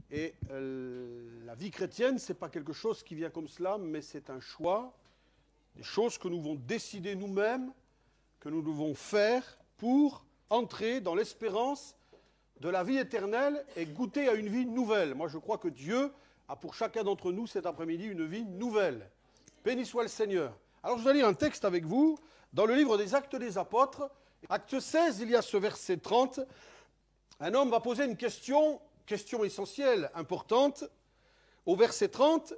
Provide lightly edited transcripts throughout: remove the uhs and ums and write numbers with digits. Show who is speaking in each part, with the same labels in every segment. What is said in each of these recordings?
Speaker 1: Et la vie chrétienne, ce n'est pas quelque chose qui vient comme cela, mais c'est un choix, des choses que nous devons décider nous-mêmes, que nous devons faire pour entrer dans l'espérance de la vie éternelle et goûter à une vie nouvelle. Moi, je crois que Dieu a pour chacun d'entre nous cet après-midi une vie nouvelle. Béni soit le Seigneur. Alors, je vais lire un texte avec vous dans le livre des Actes des Apôtres. Acte 16, il y a ce verset 30. Un homme va poser une question essentielle, importante. Au verset 30,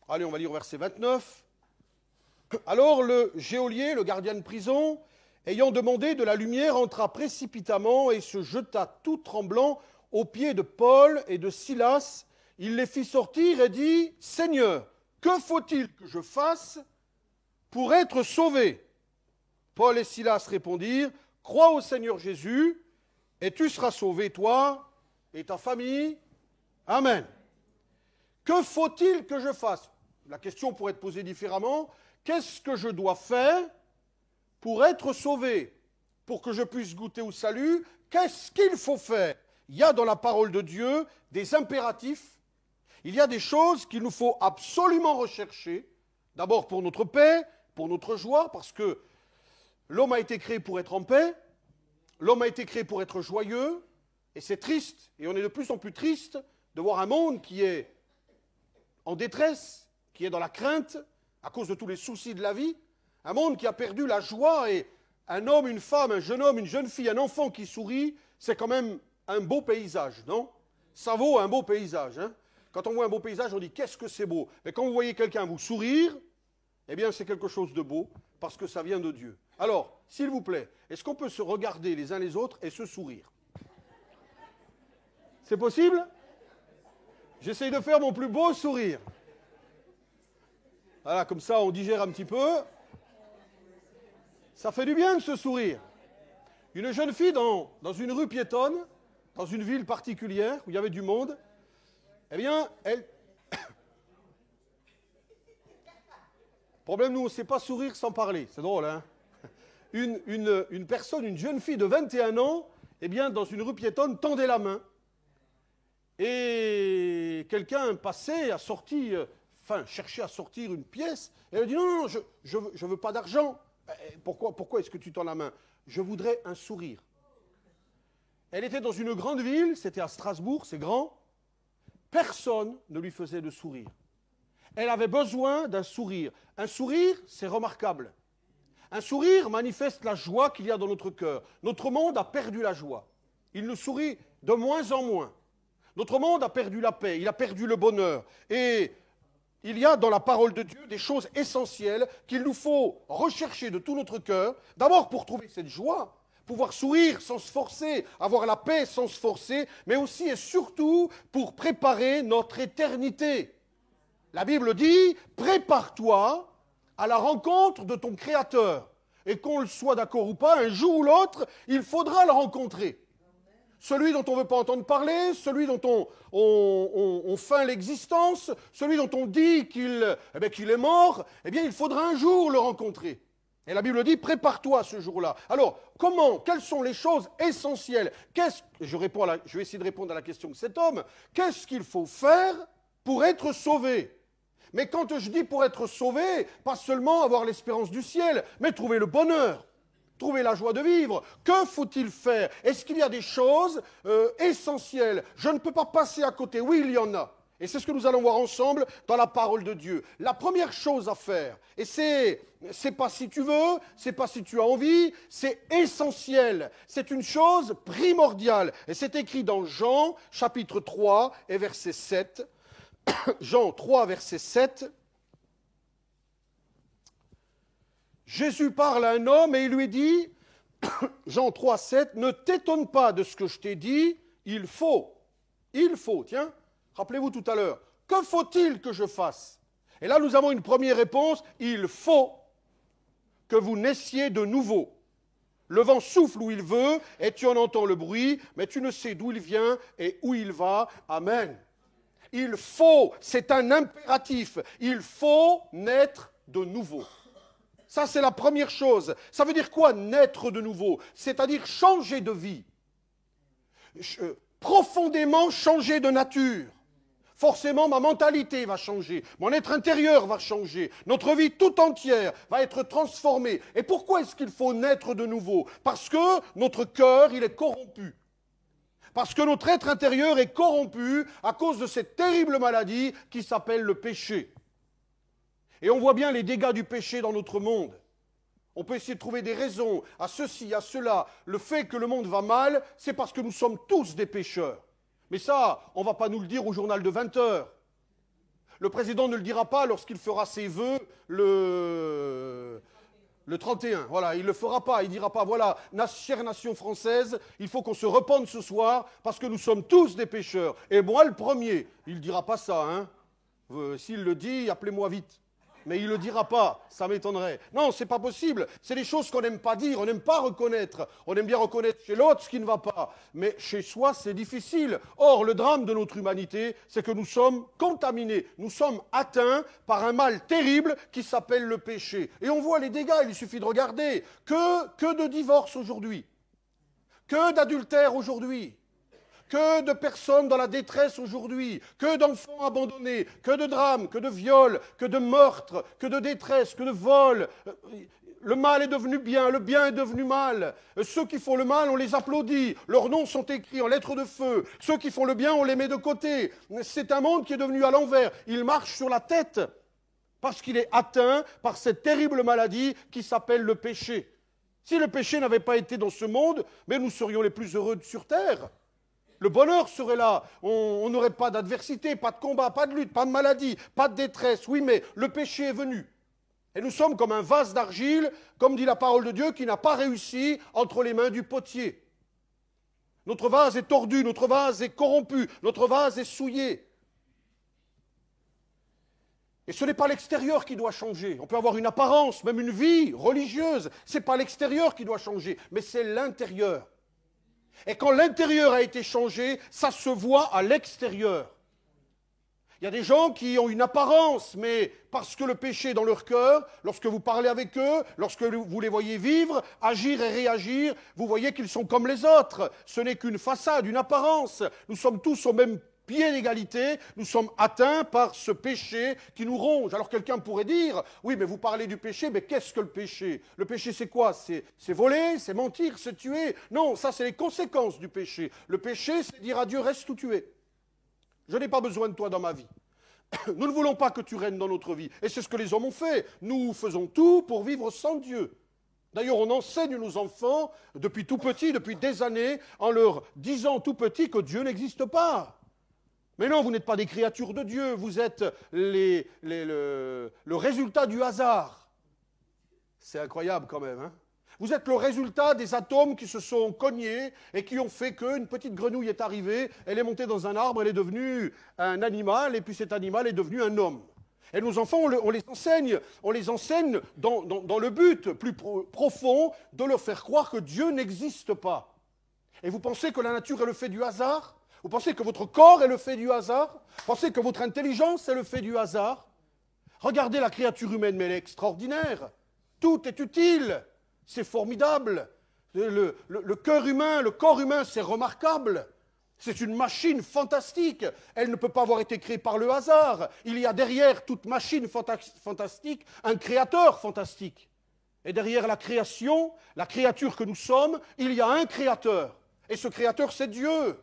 Speaker 1: allez, on va lire au verset 29. Alors, le geôlier, le gardien de prison, ayant demandé de la lumière, entra précipitamment et se jeta tout tremblant aux pieds de Paul et de Silas. Il les fit sortir et dit « Seigneur, que faut-il que je fasse pour être sauvé ?» Paul et Silas répondirent « Crois au Seigneur Jésus, et tu seras sauvé, toi et ta famille. Amen. » Que faut-il que je fasse ? La question pourrait être posée différemment. Qu'est-ce que je dois faire pour être sauvé, pour que je puisse goûter au salut? Qu'est-ce qu'il faut faire? Il y a dans la parole de Dieu des impératifs. Il y a des choses qu'il nous faut absolument rechercher. D'abord pour notre paix, pour notre joie, parce que l'homme a été créé pour être en paix. L'homme a été créé pour être joyeux. Et c'est triste, et on est de plus en plus triste de voir un monde qui est en détresse, qui est dans la crainte, à cause de tous les soucis de la vie. Un monde qui a perdu la joie, et un homme, une femme, un jeune homme, une jeune fille, un enfant qui sourit, c'est quand même un beau paysage, non? Ça vaut un beau paysage, hein? Quand on voit un beau paysage, on dit « qu'est-ce que c'est beau ?» Mais quand vous voyez quelqu'un vous sourire, eh bien c'est quelque chose de beau, parce que ça vient de Dieu. Alors, s'il vous plaît, est-ce qu'on peut se regarder les uns les autres et se sourire? C'est possible? J'essaye de faire mon plus beau sourire. Voilà, comme ça on digère un petit peu. Ça fait du bien de se sourire. Une jeune fille dans une rue piétonne, dans une ville particulière où il y avait du monde, eh bien, elle... Problème, nous, on ne sait pas sourire sans parler. C'est drôle, hein? Une personne, une jeune fille de 21 ans, eh bien, dans une rue piétonne, tendait la main. Et quelqu'un passait, cherchait à sortir une pièce. Et elle dit, non, je ne veux pas d'argent. Pourquoi est-ce que tu tends la main? Je voudrais un sourire. Elle était dans une grande ville, c'était à Strasbourg, c'est grand. Personne ne lui faisait de sourire. Elle avait besoin d'un sourire. Un sourire, c'est remarquable. Un sourire manifeste la joie qu'il y a dans notre cœur. Notre monde a perdu la joie. Il nous sourit de moins en moins. Notre monde a perdu la paix, il a perdu le bonheur. Et il y a dans la parole de Dieu des choses essentielles qu'il nous faut rechercher de tout notre cœur. D'abord pour trouver cette joie, pouvoir sourire sans se forcer, avoir la paix sans se forcer, mais aussi et surtout pour préparer notre éternité. La Bible dit, prépare-toi à la rencontre de ton Créateur. Et qu'on le soit d'accord ou pas, un jour ou l'autre, il faudra le rencontrer. Celui dont on ne veut pas entendre parler, celui dont on feint l'existence, celui dont on dit qu'il est mort, eh bien il faudra un jour le rencontrer. Et la Bible dit, prépare-toi à ce jour-là. Alors, comment? Quelles sont les choses essentielles? Je vais essayer de répondre à la question de cet homme. Qu'est-ce qu'il faut faire pour être sauvé? Mais quand je dis pour être sauvé, pas seulement avoir l'espérance du ciel, mais trouver le bonheur, trouver la joie de vivre. Que faut-il faire? Est-ce qu'il y a des choses essentielles? Je ne peux pas passer à côté. Oui, il y en a. Et c'est ce que nous allons voir ensemble dans la parole de Dieu. La première chose à faire, et c'est pas si tu veux, c'est pas si tu as envie, c'est essentiel. C'est une chose primordiale. Et c'est écrit dans Jean, chapitre 3 et verset 7. Jean 3, verset 7. Jésus parle à un homme et il lui dit, Jean 3, 7, « Ne t'étonne pas de ce que je t'ai dit, il faut, tiens, rappelez-vous tout à l'heure, que faut-il que je fasse ?» Et là, nous avons une première réponse, « Il faut que vous naissiez de nouveau. Le vent souffle où il veut et tu en entends le bruit, mais tu ne sais d'où il vient et où il va. Amen. » Il faut, c'est un impératif, il faut naître de nouveau. Ça, c'est la première chose. Ça veut dire quoi, naître de nouveau? C'est-à-dire changer de vie. profondément changer de nature. Forcément, ma mentalité va changer, mon être intérieur va changer, notre vie tout entière va être transformée. Et pourquoi est-ce qu'il faut naître de nouveau? Parce que notre cœur, il est corrompu. Parce que notre être intérieur est corrompu à cause de cette terrible maladie qui s'appelle le péché. Et on voit bien les dégâts du péché dans notre monde. On peut essayer de trouver des raisons à ceci, à cela. Le fait que le monde va mal, c'est parce que nous sommes tous des pécheurs. Mais ça, on ne va pas nous le dire au journal de 20 heures. Le président ne le dira pas lorsqu'il fera ses vœux le 31. Voilà, il ne le fera pas. Il ne dira pas, voilà, chère nation française, il faut qu'on se repente ce soir parce que nous sommes tous des pécheurs. Et moi, le premier, il ne dira pas ça. Hein. S'il le dit, appelez-moi vite. Mais il ne le dira pas, ça m'étonnerait. Non, ce n'est pas possible. C'est des choses qu'on n'aime pas dire, on n'aime pas reconnaître. On aime bien reconnaître chez l'autre ce qui ne va pas. Mais chez soi, c'est difficile. Or, le drame de notre humanité, c'est que nous sommes contaminés. Nous sommes atteints par un mal terrible qui s'appelle le péché. Et on voit les dégâts, il suffit de regarder. Que de divorces aujourd'hui. Que d'adultères aujourd'hui. Que de personnes dans la détresse aujourd'hui, que d'enfants abandonnés, que de drames, que de viols, que de meurtres, que de détresse, que de vols. Le mal est devenu bien, le bien est devenu mal. Ceux qui font le mal, on les applaudit. Leurs noms sont écrits en lettres de feu. Ceux qui font le bien, on les met de côté. C'est un monde qui est devenu à l'envers. Il marche sur la tête parce qu'il est atteint par cette terrible maladie qui s'appelle le péché. Si le péché n'avait pas été dans ce monde, mais nous serions les plus heureux sur terre. Le bonheur serait là, on n'aurait pas d'adversité, pas de combat, pas de lutte, pas de maladie, pas de détresse. Oui, mais le péché est venu. Et nous sommes comme un vase d'argile, comme dit la parole de Dieu, qui n'a pas réussi entre les mains du potier. Notre vase est tordu, notre vase est corrompu, notre vase est souillé. Et ce n'est pas l'extérieur qui doit changer. On peut avoir une apparence, même une vie religieuse. Ce n'est pas l'extérieur qui doit changer, mais c'est l'intérieur. Et quand l'intérieur a été changé, ça se voit à l'extérieur. Il y a des gens qui ont une apparence, mais parce que le péché est dans leur cœur, lorsque vous parlez avec eux, lorsque vous les voyez vivre, agir et réagir, vous voyez qu'ils sont comme les autres. Ce n'est qu'une façade, une apparence. Nous sommes tous au même pied d'égalité, nous sommes atteints par ce péché qui nous ronge. Alors quelqu'un pourrait dire, oui, mais vous parlez du péché, mais qu'est-ce que le péché? Le péché, c'est quoi? C'est voler, c'est mentir, c'est tuer? Non, ça, c'est les conséquences du péché. Le péché, c'est dire à Dieu, reste où tu es. Je n'ai pas besoin de toi dans ma vie. Nous ne voulons pas que tu règnes dans notre vie. Et c'est ce que les hommes ont fait. Nous faisons tout pour vivre sans Dieu. D'ailleurs, on enseigne nos enfants, depuis tout petit, depuis des années, en leur disant tout petit que Dieu n'existe pas. Mais non, vous n'êtes pas des créatures de Dieu, vous êtes le résultat du hasard. C'est incroyable quand même, hein? Vous êtes le résultat des atomes qui se sont cognés et qui ont fait qu'une petite grenouille est arrivée, elle est montée dans un arbre, elle est devenue un animal, et puis cet animal est devenu un homme. Et nos enfants, on les enseigne dans le but plus profond de leur faire croire que Dieu n'existe pas. Et vous pensez que la nature est le fait du hasard ? Vous pensez que votre corps est le fait du hasard? Vous pensez que votre intelligence est le fait du hasard? Regardez la créature humaine, mais elle est extraordinaire. Tout est utile. C'est formidable. Le cœur humain, le corps humain, c'est remarquable. C'est une machine fantastique. Elle ne peut pas avoir été créée par le hasard. Il y a derrière toute machine fantastique un créateur fantastique. Et derrière la création, la créature que nous sommes, il y a un créateur. Et ce créateur, c'est Dieu.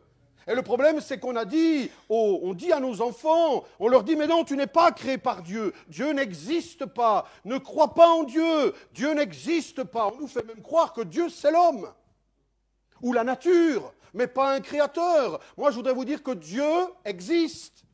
Speaker 1: Et le problème, c'est qu'on on dit à nos enfants, on leur dit, mais non, tu n'es pas créé par Dieu. Dieu n'existe pas. Ne crois pas en Dieu. Dieu n'existe pas. On nous fait même croire que Dieu, c'est l'homme. Ou la nature, mais pas un créateur. Moi, je voudrais vous dire que Dieu existe.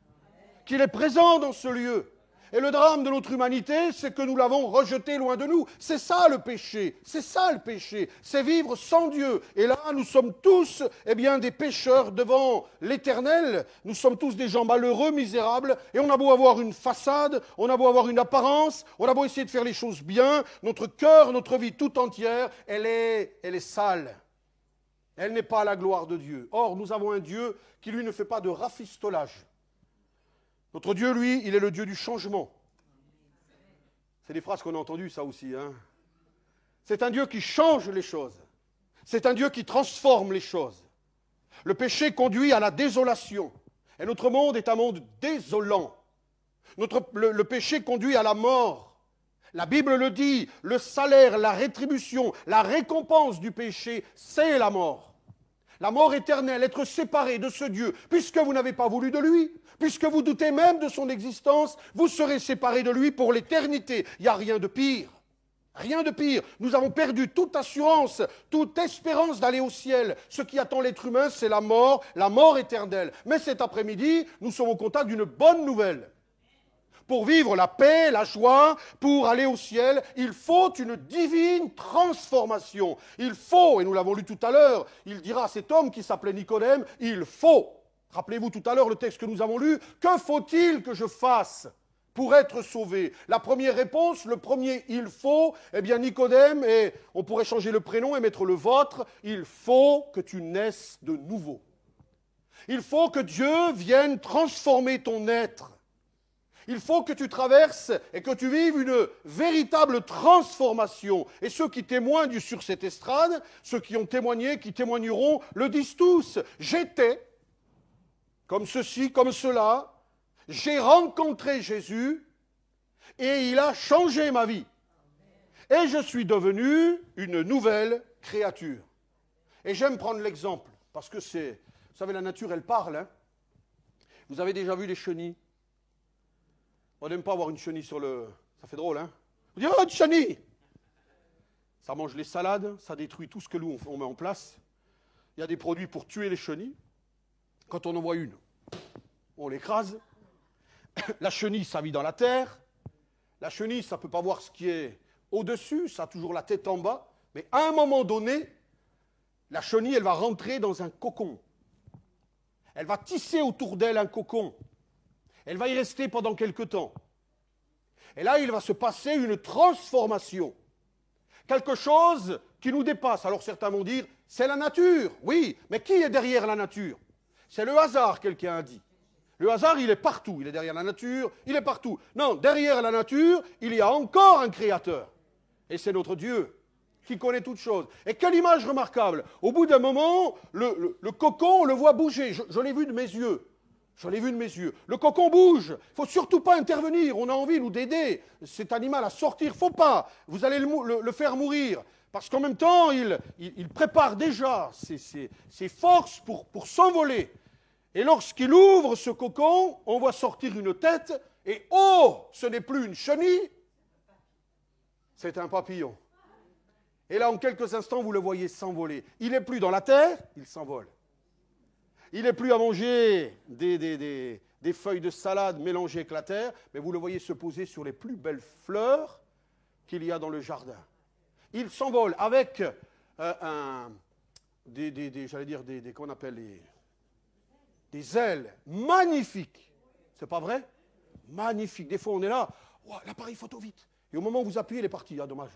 Speaker 1: Qu'il est présent dans ce lieu. Et le drame de notre humanité, c'est que nous l'avons rejeté loin de nous. C'est ça le péché. C'est ça le péché. C'est vivre sans Dieu. Et là, nous sommes tous, des pécheurs devant l'Éternel. Nous sommes tous des gens malheureux, misérables. Et on a beau avoir une façade, on a beau avoir une apparence, on a beau essayer de faire les choses bien. Notre cœur, notre vie tout entière, elle est sale. Elle n'est pas à la gloire de Dieu. Or, nous avons un Dieu qui, lui, ne fait pas de rafistolage. Notre Dieu, lui, il est le Dieu du changement. C'est des phrases qu'on a entendues, ça aussi. Hein. C'est un Dieu qui change les choses. C'est un Dieu qui transforme les choses. Le péché conduit à la désolation. Et notre monde est un monde désolant. Le péché conduit à la mort. La Bible le dit, le salaire, la rétribution, la récompense du péché, c'est la mort. La mort éternelle, être séparé de ce Dieu, puisque vous n'avez pas voulu de lui, puisque vous doutez même de son existence, vous serez séparés de lui pour l'éternité. Il n'y a rien de pire. Rien de pire. Nous avons perdu toute assurance, toute espérance d'aller au ciel. Ce qui attend l'être humain, c'est la mort éternelle. Mais cet après-midi, nous sommes au contact d'une bonne nouvelle. Pour vivre la paix, la joie, pour aller au ciel, il faut une divine transformation. Il faut, et nous l'avons lu tout à l'heure, il dira à cet homme qui s'appelait Nicodème, il faut. Rappelez-vous tout à l'heure le texte que nous avons lu, que faut-il que je fasse pour être sauvé? La première réponse, le premier « il faut », eh bien Nicodème, et on pourrait changer le prénom et mettre le vôtre, il faut que tu naisses de nouveau. Il faut que Dieu vienne transformer ton être. Il faut que tu traverses et que tu vives une véritable transformation. Et ceux qui témoignent sur cette estrade, ceux qui ont témoigné, qui témoigneront, le disent tous. J'étais comme ceci, comme cela. J'ai rencontré Jésus et il a changé ma vie. Et je suis devenu une nouvelle créature. Et j'aime prendre l'exemple, parce que c'est, vous savez, la nature, elle parle. Hein. Vous avez déjà vu les chenilles? On n'aime pas avoir une chenille sur le... Ça fait drôle, hein? Vous dites, oh, une chenille! Ça mange les salades, ça détruit tout ce que nous, on met en place. Il y a des produits pour tuer les chenilles. Quand on en voit une, on l'écrase. La chenille, ça vit dans la terre. La chenille, ça ne peut pas voir ce qui est au-dessus, ça a toujours la tête en bas. Mais à un moment donné, la chenille, elle va rentrer dans un cocon. Elle va tisser autour d'elle un cocon. Elle va y rester pendant quelque temps. Et là, il va se passer une transformation. Quelque chose qui nous dépasse. Alors certains vont dire, c'est la nature. Oui, mais qui est derrière la nature? C'est le hasard, quelqu'un a dit. Le hasard, il est partout. Il est derrière la nature, il est partout. Non, derrière la nature, il y a encore un créateur. Et c'est notre Dieu qui connaît toutes choses. Et quelle image remarquable. Au bout d'un moment, le cocon, on le voit bouger. Je l'ai vu de mes yeux. Je l'ai vu de mes yeux. Le cocon bouge. Il ne faut surtout pas intervenir. On a envie, nous, d'aider cet animal à sortir. Il ne faut pas. Vous allez le faire mourir. Parce qu'en même temps, il prépare déjà ses forces pour s'envoler. Et lorsqu'il ouvre ce cocon, on voit sortir une tête. Et oh, ce n'est plus une chenille, c'est un papillon. Et là, en quelques instants, vous le voyez s'envoler. Il n'est plus dans la terre, il s'envole. Il n'est plus à manger des feuilles de salade mélangées avec la terre, mais vous le voyez se poser sur les plus belles fleurs qu'il y a dans le jardin. Il s'envole avec qu'on appelle des ailes magnifiques. C'est pas vrai? Magnifiques. Des fois, on est là, oh, l'appareil photo vite. Et au moment où vous appuyez, il est parti. Ah, dommage.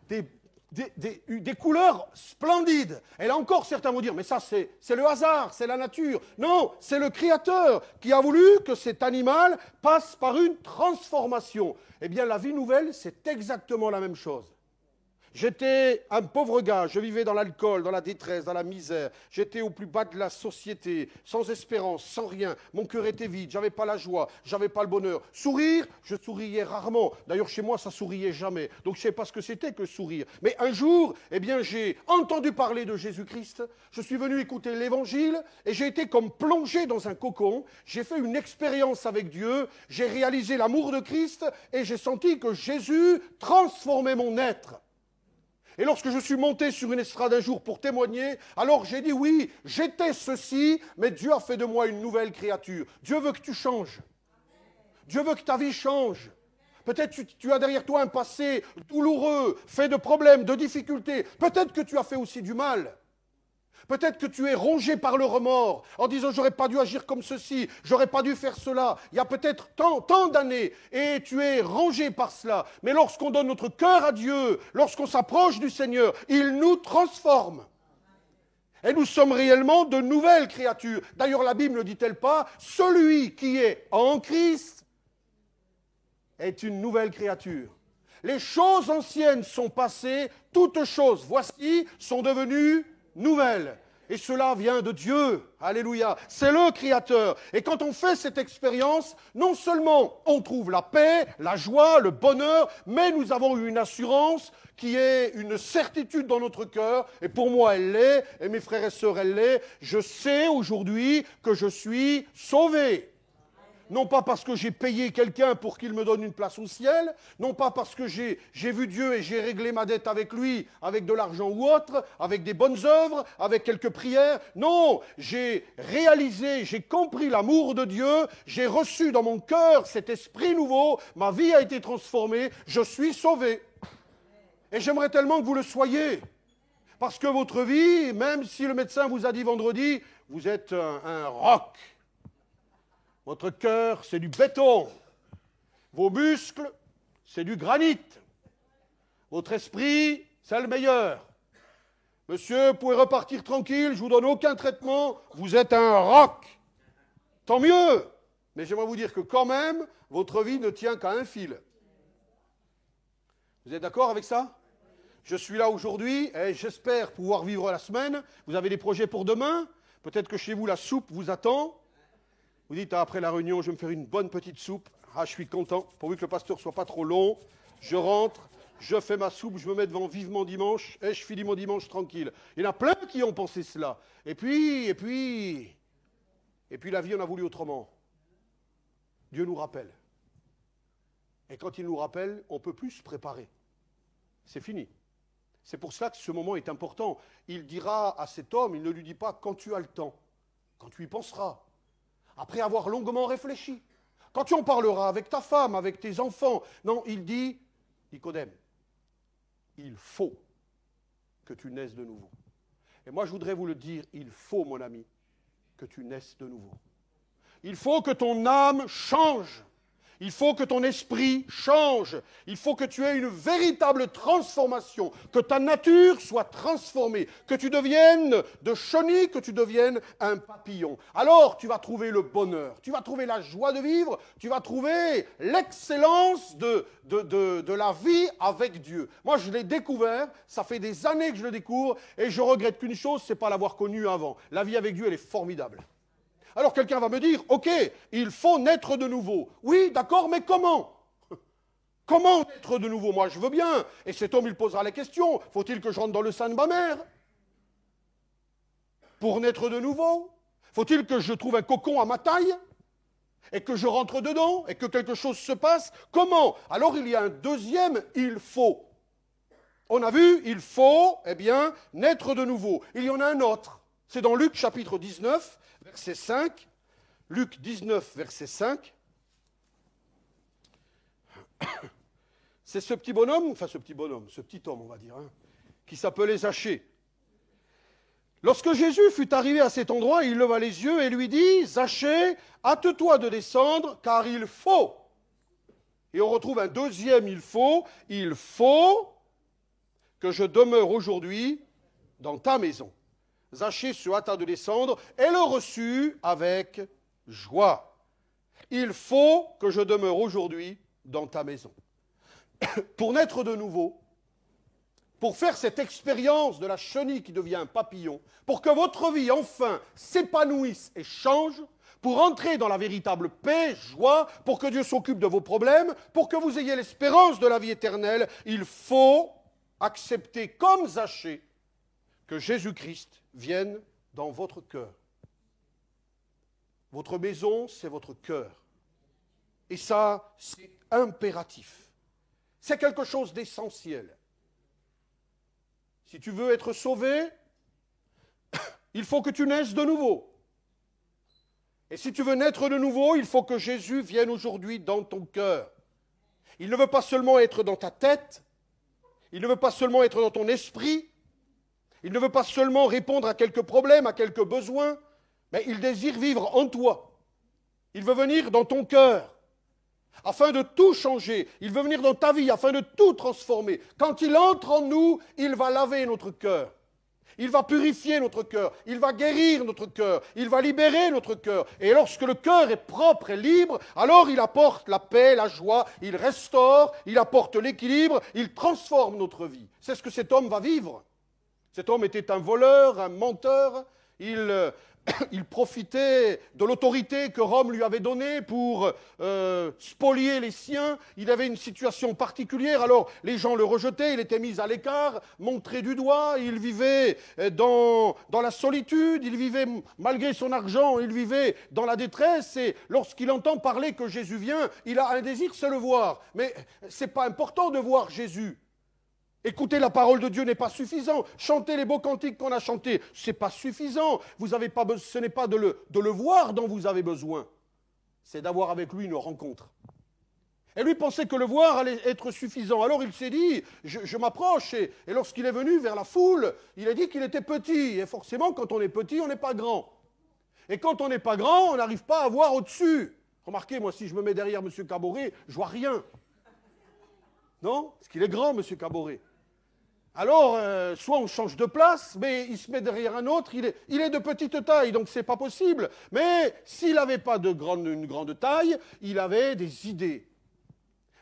Speaker 1: Des couleurs splendides. Et là encore, certains vont dire, mais ça, c'est le hasard, c'est la nature. Non, c'est le Créateur qui a voulu que cet animal passe par une transformation. Eh bien, la vie nouvelle, c'est exactement la même chose. J'étais un pauvre gars, je vivais dans l'alcool, dans la détresse, dans la misère. J'étais au plus bas de la société, sans espérance, sans rien. Mon cœur était vide, j'avais pas la joie, j'avais pas le bonheur. Sourire, je souriais rarement. D'ailleurs, chez moi, ça souriait jamais. Donc, je ne sais pas ce que c'était que sourire. Mais un jour, eh bien, j'ai entendu parler de Jésus-Christ. Je suis venu écouter l'Évangile et j'ai été comme plongé dans un cocon. J'ai fait une expérience avec Dieu. J'ai réalisé l'amour de Christ et j'ai senti que Jésus transformait mon être. Et lorsque je suis monté sur une estrade un jour pour témoigner, alors j'ai dit oui, j'étais ceci, mais Dieu a fait de moi une nouvelle créature. Dieu veut que tu changes. Dieu veut que ta vie change. Peut-être que tu as derrière toi un passé douloureux, fait de problèmes, de difficultés. Peut-être que tu as fait aussi du mal. Peut-être que tu es rongé par le remords en disant « j'aurais pas dû agir comme ceci, j'aurais pas dû faire cela ». Il y a peut-être tant d'années et tu es rongé par cela. Mais lorsqu'on donne notre cœur à Dieu, lorsqu'on s'approche du Seigneur, il nous transforme. Et nous sommes réellement de nouvelles créatures. D'ailleurs, la Bible ne dit-elle pas « celui qui est en Christ est une nouvelle créature ». Les choses anciennes sont passées, toutes choses, voici, sont devenues nouvelles. Et cela vient de Dieu. Alléluia. C'est le Créateur. Et quand on fait cette expérience, non seulement on trouve la paix, la joie, le bonheur, mais nous avons une assurance qui est une certitude dans notre cœur. Et pour moi, elle l'est. Et mes frères et sœurs, elle l'est. Je sais aujourd'hui que je suis sauvé. Non pas parce que j'ai payé quelqu'un pour qu'il me donne une place au ciel, non pas parce que j'ai vu Dieu et j'ai réglé ma dette avec lui, avec de l'argent ou autre, avec des bonnes œuvres, avec quelques prières. Non, j'ai réalisé, j'ai compris l'amour de Dieu, j'ai reçu dans mon cœur cet esprit nouveau, ma vie a été transformée, je suis sauvé. Et j'aimerais tellement que vous le soyez. Parce que votre vie, même si le médecin vous a dit vendredi, vous êtes un roc. Votre cœur, c'est du béton. Vos muscles, c'est du granit. Votre esprit, c'est le meilleur. Monsieur, vous pouvez repartir tranquille, je ne vous donne aucun traitement, vous êtes un roc. Tant mieux. Mais j'aimerais vous dire que quand même, votre vie ne tient qu'à un fil. Vous êtes d'accord avec ça? Je suis là aujourd'hui et j'espère pouvoir vivre la semaine. Vous avez des projets pour demain? Peut-être que chez vous, la soupe vous attend. Vous dites, après la réunion, je vais me faire une bonne petite soupe. Ah, je suis content, pourvu que le pasteur ne soit pas trop long. Je rentre, je fais ma soupe, je me mets devant vivement dimanche, et je finis mon dimanche tranquille. Il y en a plein qui ont pensé cela. Et puis, la vie en a voulu autrement. Dieu nous rappelle. Et quand il nous rappelle, on ne peut plus se préparer. C'est fini. C'est pour ça que ce moment est important. Il dira à cet homme, il ne lui dit pas quand tu as le temps, quand tu y penseras. Après avoir longuement réfléchi, quand tu en parleras avec ta femme, avec tes enfants. Non, il dit, Nicodème, il faut que tu naisses de nouveau. Et moi, je voudrais vous le dire, il faut, mon ami, que tu naisses de nouveau. Il faut que ton âme change. Il faut que ton esprit change. Il faut que tu aies une véritable transformation, que ta nature soit transformée, que tu deviennes de chenille, que tu deviennes un papillon. Alors tu vas trouver le bonheur, tu vas trouver la joie de vivre, tu vas trouver l'excellence de la vie avec Dieu. Moi, je l'ai découvert, ça fait des années que je le découvre, et je regrette qu'une chose, c'est pas l'avoir connu avant. La vie avec Dieu, elle est formidable. Alors quelqu'un va me dire, ok, il faut naître de nouveau. Oui, d'accord, mais comment? Comment naître de nouveau? Moi, je veux bien. Et cet homme, il posera la question, faut-il que je rentre dans le sein de ma mère? Pour naître de nouveau? Faut-il que je trouve un cocon à ma taille? Et que je rentre dedans? Et que quelque chose se passe? Comment? Alors il y a un deuxième, il faut. On a vu, il faut, naître de nouveau. Il y en a un autre. C'est dans Luc chapitre 19, verset 5. Luc 19, verset 5. C'est ce petit bonhomme, ce petit homme, on va dire, qui s'appelait Zachée. Lorsque Jésus fut arrivé à cet endroit, il leva les yeux et lui dit, Zachée, hâte-toi de descendre, car il faut. Et on retrouve un deuxième il faut que je demeure aujourd'hui dans ta maison. Zachée se hâta de descendre et le reçut avec joie. Il faut que je demeure aujourd'hui dans ta maison. Pour naître de nouveau, pour faire cette expérience de la chenille qui devient un papillon, pour que votre vie enfin s'épanouisse et change, pour entrer dans la véritable paix, joie, pour que Dieu s'occupe de vos problèmes, pour que vous ayez l'espérance de la vie éternelle, il faut accepter comme Zachée que Jésus-Christ vienne dans votre cœur. Votre maison, c'est votre cœur. Et ça, c'est impératif. C'est quelque chose d'essentiel. Si tu veux être sauvé, il faut que tu naisses de nouveau. Et si tu veux naître de nouveau, il faut que Jésus vienne aujourd'hui dans ton cœur. Il ne veut pas seulement être dans ta tête, il ne veut pas seulement être dans ton esprit, il ne veut pas seulement répondre à quelques problèmes, à quelques besoins, mais il désire vivre en toi. Il veut venir dans ton cœur, afin de tout changer. Il veut venir dans ta vie, afin de tout transformer. Quand il entre en nous, il va laver notre cœur. Il va purifier notre cœur. Il va guérir notre cœur. Il va libérer notre cœur. Et lorsque le cœur est propre et libre, alors il apporte la paix, la joie, il restaure, il apporte l'équilibre, il transforme notre vie. C'est ce que cet homme va vivre. Cet homme était un voleur, un menteur, il profitait de l'autorité que Rome lui avait donnée pour spolier les siens. Il avait une situation particulière, alors les gens le rejetaient, il était mis à l'écart, montré du doigt, il vivait dans la solitude, il vivait, malgré son argent, il vivait dans la détresse, et lorsqu'il entend parler que Jésus vient, il a un désir, c'est le voir. Mais ce n'est pas important de voir Jésus. Écouter la parole de Dieu n'est pas suffisant. Chanter les beaux cantiques qu'on a chantés, ce n'est pas suffisant. Ce n'est pas de le voir dont vous avez besoin. C'est d'avoir avec lui une rencontre. Et lui pensait que le voir allait être suffisant. Alors il s'est dit, je m'approche. Et lorsqu'il est venu vers la foule, il a dit qu'il était petit. Et forcément, quand on est petit, on n'est pas grand. Et quand on n'est pas grand, on n'arrive pas à voir au-dessus. Remarquez, moi, si je me mets derrière M. Caboret, je ne vois rien. Non? Parce qu'il est grand, M. Caboret. Alors, soit on change de place, mais il se met derrière un autre, il est de petite taille, donc c'est pas possible. Mais s'il n'avait pas une grande taille, il avait des idées.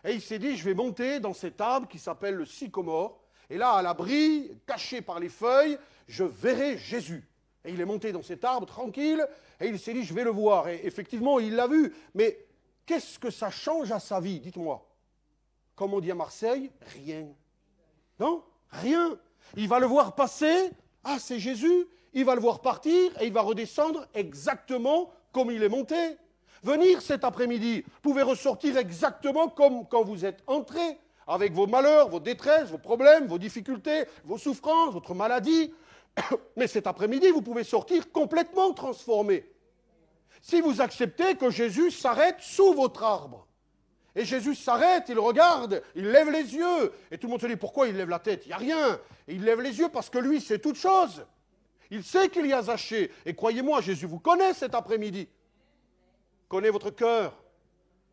Speaker 1: Et il s'est dit, je vais monter dans cet arbre qui s'appelle le sycomore, et là, à l'abri, caché par les feuilles, je verrai Jésus. Et il est monté dans cet arbre, tranquille, et il s'est dit, je vais le voir. Et effectivement, il l'a vu. Mais qu'est-ce que ça change à sa vie, dites-moi? Comme on dit à Marseille, rien. Non? Rien. Il va le voir passer, ah c'est Jésus, il va le voir partir et il va redescendre exactement comme il est monté. Venir cet après-midi, vous pouvez ressortir exactement comme quand vous êtes entré, avec vos malheurs, vos détresses, vos problèmes, vos difficultés, vos souffrances, votre maladie. Mais cet après-midi, vous pouvez sortir complètement transformé. Si vous acceptez que Jésus s'arrête sous votre arbre. Et Jésus s'arrête, il regarde, il lève les yeux. Et tout le monde se dit, pourquoi il lève la tête? Il n'y a rien. Et il lève les yeux parce que lui, c'est toute chose. Il sait qu'il y a Zachée. Et croyez-moi, Jésus vous connaît cet après-midi. Il connaît votre cœur.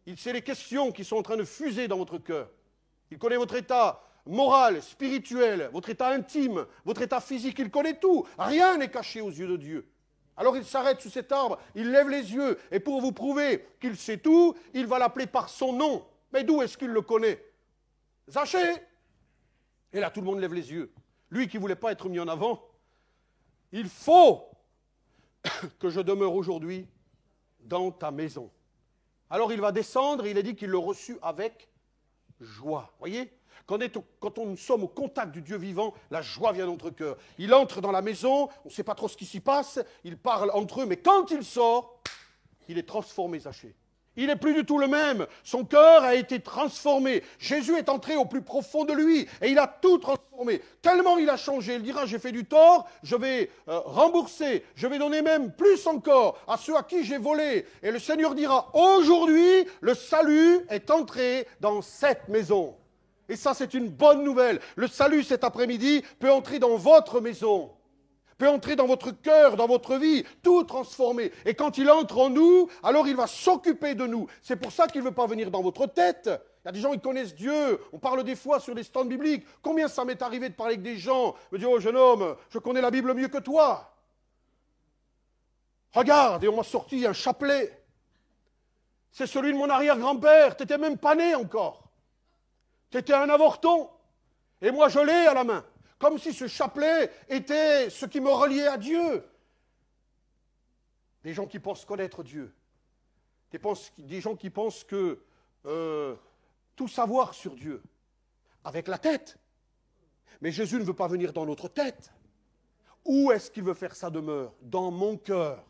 Speaker 1: Il sait les questions qui sont en train de fuser dans votre cœur. Il connaît votre état moral, spirituel, votre état intime, votre état physique. Il connaît tout. Rien n'est caché aux yeux de Dieu. Alors il s'arrête sous cet arbre, il lève les yeux, et pour vous prouver qu'il sait tout, il va l'appeler par son nom. Mais d'où est-ce qu'il le connaît? Zachée! Et là, tout le monde lève les yeux. Lui qui ne voulait pas être mis en avant, il faut que je demeure aujourd'hui dans ta maison. Alors il va descendre, et il a dit qu'il le reçut avec joie. Voyez? Quand nous sommes au contact du Dieu vivant, la joie vient dans notre cœur. Il entre dans la maison, on ne sait pas trop ce qui s'y passe, ils parlent entre eux, mais quand il sort, il est transformé, Zachée. Il n'est plus du tout le même. Son cœur a été transformé. Jésus est entré au plus profond de lui et il a tout transformé. Tellement il a changé. Il dira, j'ai fait du tort, je vais rembourser, je vais donner même plus encore à ceux à qui j'ai volé. Et le Seigneur dira, aujourd'hui, le salut est entré dans cette maison. Et ça, c'est une bonne nouvelle. Le salut, cet après-midi, peut entrer dans votre maison, peut entrer dans votre cœur, dans votre vie, tout transformer. Et quand il entre en nous, alors il va s'occuper de nous. C'est pour ça qu'il ne veut pas venir dans votre tête. Il y a des gens qui connaissent Dieu. On parle des fois sur des stands bibliques. Combien ça m'est arrivé de parler avec des gens, me dire, oh jeune homme, je connais la Bible mieux que toi. Regarde, et on m'a sorti un chapelet. C'est celui de mon arrière-grand-père. Tu n'étais même pas né encore. Tu étais un avorton, et moi je l'ai à la main, comme si ce chapelet était ce qui me reliait à Dieu. Des gens qui pensent connaître Dieu, des gens qui pensent que tout savoir sur Dieu, avec la tête. Mais Jésus ne veut pas venir dans notre tête. Où est-ce qu'il veut faire sa demeure? Dans mon cœur.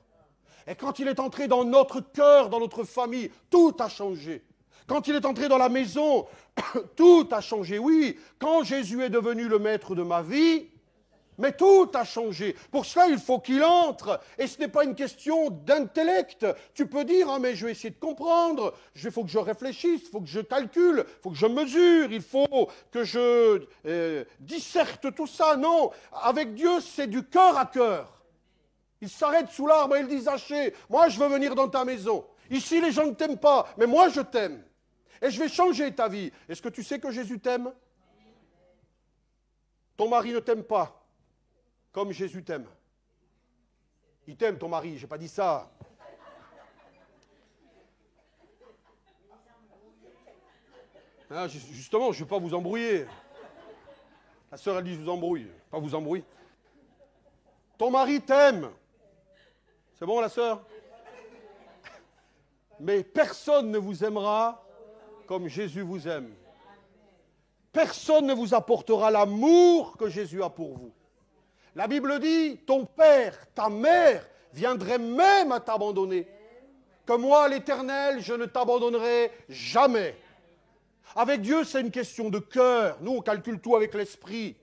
Speaker 1: Et quand il est entré dans notre cœur, dans notre famille, tout a changé. Quand il est entré dans la maison, tout a changé. Oui, quand Jésus est devenu le maître de ma vie, mais tout a changé. Pour cela, il faut qu'il entre. Et ce n'est pas une question d'intellect. Tu peux dire, ah mais je vais essayer de comprendre, il faut que je réfléchisse, il faut que je calcule, il faut que je mesure, il faut que je disserte tout ça. Non, avec Dieu, c'est du cœur à cœur. Il s'arrête sous l'arbre et il dit, Zachée, moi je veux venir dans ta maison. Ici, les gens ne t'aiment pas, mais moi je t'aime. Et je vais changer ta vie. Est-ce que tu sais que Jésus t'aime? Ton mari ne t'aime pas comme Jésus t'aime. Il t'aime, ton mari, je n'ai pas dit ça. Ah, justement, je ne vais pas vous embrouiller. La sœur, elle dit, je vous embrouille. Pas vous embrouille. Ton mari t'aime. C'est bon, la sœur? Mais personne ne vous aimera comme Jésus vous aime. Personne ne vous apportera l'amour que Jésus a pour vous. La Bible dit, ton père, ta mère viendraient même à t'abandonner. Que moi, l'Éternel, je ne t'abandonnerai jamais. Avec Dieu, c'est une question de cœur. Nous, on calcule tout avec l'esprit.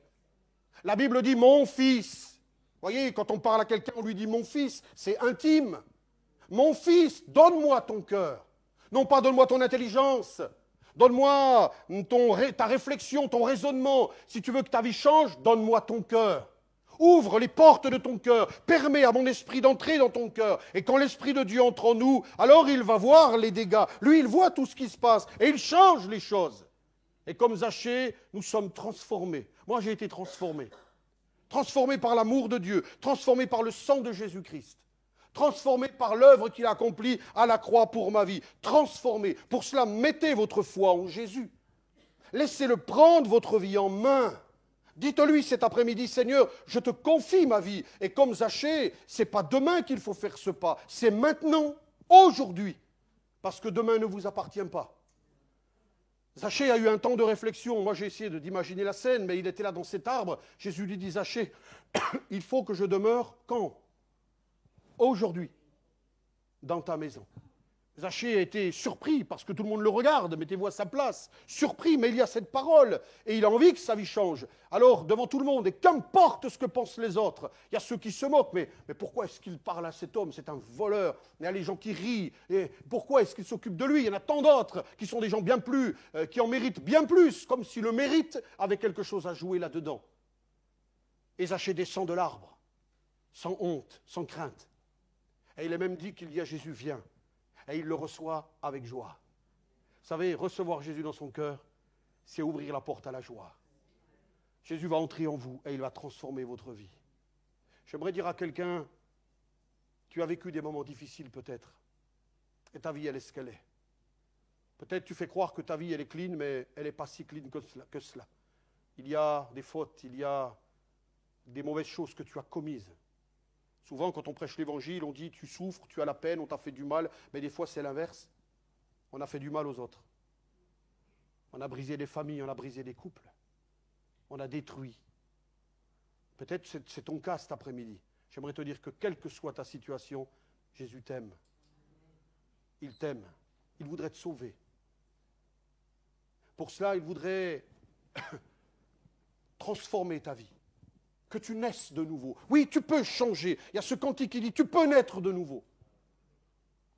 Speaker 1: La Bible dit, mon fils. Vous voyez, quand on parle à quelqu'un, on lui dit, mon fils, c'est intime. Mon fils, donne-moi ton cœur. Non pas donne-moi ton intelligence. Donne-moi ta réflexion, ton raisonnement. Si tu veux que ta vie change, donne-moi ton cœur. Ouvre les portes de ton cœur. Permets à mon esprit d'entrer dans ton cœur. Et quand l'Esprit de Dieu entre en nous, alors il va voir les dégâts. Lui, il voit tout ce qui se passe. Et il change les choses. Et comme Zachée, nous sommes transformés. Moi, j'ai été transformé. Transformé par l'amour de Dieu. Transformé par le sang de Jésus-Christ. Transformé par l'œuvre qu'il a accomplie à la croix pour ma vie. Transformé. Pour cela, mettez votre foi en Jésus. Laissez-le prendre votre vie en main. Dites-lui cet après-midi, Seigneur, je te confie ma vie. Et comme Zachée, ce n'est pas demain qu'il faut faire ce pas. C'est maintenant, aujourd'hui. Parce que demain ne vous appartient pas. Zachée a eu un temps de réflexion. Moi, j'ai essayé d'imaginer la scène, mais il était là dans cet arbre. Jésus lui dit, Zachée, il faut que je demeure quand? Aujourd'hui, dans ta maison. Zachée a été surpris parce que tout le monde le regarde, mettez-vous à sa place. Surpris, mais il y a cette parole et il a envie que sa vie change. Alors, devant tout le monde, et qu'importe ce que pensent les autres, il y a ceux qui se moquent, mais pourquoi est-ce qu'il parle à cet homme? C'est un voleur. Il y a les gens qui rient. Et pourquoi est-ce qu'il s'occupe de lui? Il y en a tant d'autres qui sont des gens bien plus, qui en méritent bien plus, comme si le mérite avait quelque chose à jouer là-dedans. Et Zachée descend de l'arbre, sans honte, sans crainte. Et il est même dit qu'il dit à Jésus, viens. Et il le reçoit avec joie. Vous savez, recevoir Jésus dans son cœur, c'est ouvrir la porte à la joie. Jésus va entrer en vous et il va transformer votre vie. J'aimerais dire à quelqu'un, tu as vécu des moments difficiles peut-être, et ta vie, elle est ce qu'elle est. Peut-être tu fais croire que ta vie, elle est clean, mais elle n'est pas si clean que cela. Il y a des fautes, il y a des mauvaises choses que tu as commises. Souvent, quand on prêche l'évangile, on dit tu souffres, tu as la peine, on t'a fait du mal, mais des fois c'est l'inverse. On a fait du mal aux autres. On a brisé des familles, on a brisé des couples. On a détruit. Peut-être c'est ton cas cet après-midi. J'aimerais te dire que quelle que soit ta situation, Jésus t'aime. Il t'aime. Il voudrait te sauver. Pour cela, il voudrait transformer ta vie. Que tu naisses de nouveau. Oui, tu peux changer. Il y a ce cantique qui dit, tu peux naître de nouveau.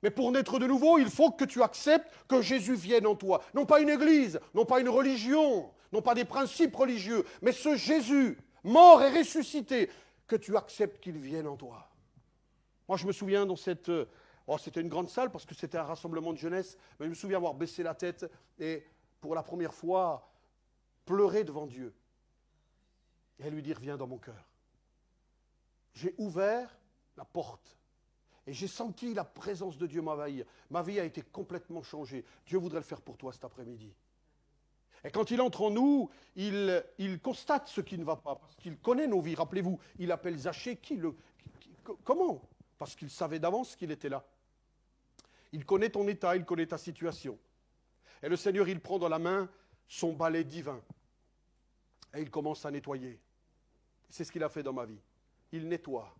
Speaker 1: Mais pour naître de nouveau, il faut que tu acceptes que Jésus vienne en toi. Non pas une église, non pas une religion, non pas des principes religieux, mais ce Jésus, mort et ressuscité, que tu acceptes qu'il vienne en toi. Moi, je me souviens dans cette... c'était une grande salle parce que c'était un rassemblement de jeunesse, mais je me souviens avoir baissé la tête et pour la première fois, pleurer devant Dieu. Et lui dire, viens dans mon cœur. J'ai ouvert la porte et j'ai senti la présence de Dieu m'envahir. Ma vie a été complètement changée. Dieu voudrait le faire pour toi cet après-midi. Et quand il entre en nous, il constate ce qui ne va pas, parce qu'il connaît nos vies. Rappelez-vous, il appelle Zachée comment? Parce qu'il savait d'avance qu'il était là. Il connaît ton état, il connaît ta situation. Et le Seigneur, il prend dans la main son balai divin. Et il commence à nettoyer. C'est ce qu'il a fait dans ma vie. Il nettoie,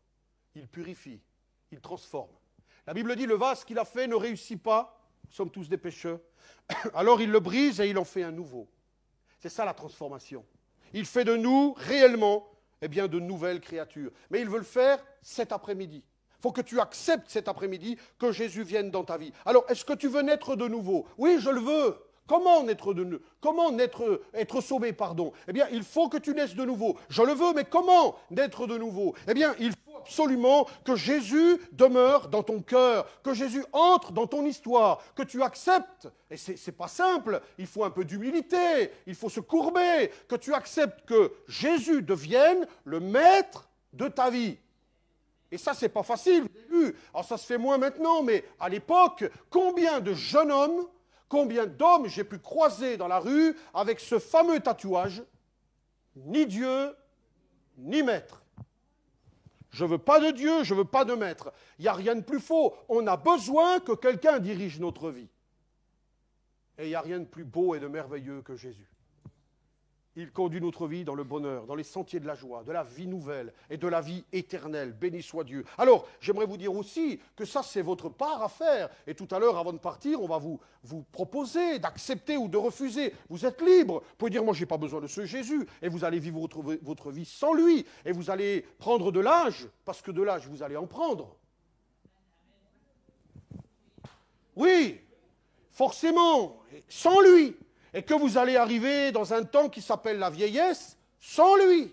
Speaker 1: il purifie, il transforme. La Bible dit, le vase qu'il a fait ne réussit pas. Nous sommes tous des pécheurs. Alors il le brise et il en fait un nouveau. C'est ça la transformation. Il fait de nous réellement, de nouvelles créatures. Mais il veut le faire cet après-midi. Il faut que tu acceptes cet après-midi que Jésus vienne dans ta vie. Alors, est-ce que tu veux naître de nouveau? Oui, je le veux. Comment être sauvé, pardon? Il faut que tu naisses de nouveau. Je le veux, mais comment naître de nouveau? Il faut absolument que Jésus demeure dans ton cœur, que Jésus entre dans ton histoire, que tu acceptes. Et c'est pas simple, il faut un peu d'humilité, il faut se courber, que tu acceptes que Jésus devienne le maître de ta vie. Et ça, c'est pas facile, vous avez vu. Alors ça se fait moins maintenant, mais à l'époque, combien de jeunes hommes, combien d'hommes j'ai pu croiser dans la rue avec ce fameux tatouage, ni Dieu, ni maître. Je ne veux pas de Dieu, je ne veux pas de maître. Il n'y a rien de plus faux. On a besoin que quelqu'un dirige notre vie. Et il n'y a rien de plus beau et de merveilleux que Jésus. Il conduit notre vie dans le bonheur, dans les sentiers de la joie, de la vie nouvelle et de la vie éternelle. Béni soit Dieu. Alors, j'aimerais vous dire aussi que ça, c'est votre part à faire. Et tout à l'heure, avant de partir, on va vous proposer d'accepter ou de refuser. Vous êtes libre. Vous pouvez dire, moi, je n'ai pas besoin de ce Jésus. Et vous allez vivre votre vie sans lui. Et vous allez prendre de l'âge, parce que de l'âge, vous allez en prendre. Oui, forcément, sans lui. Et que vous allez arriver dans un temps qui s'appelle la vieillesse sans lui.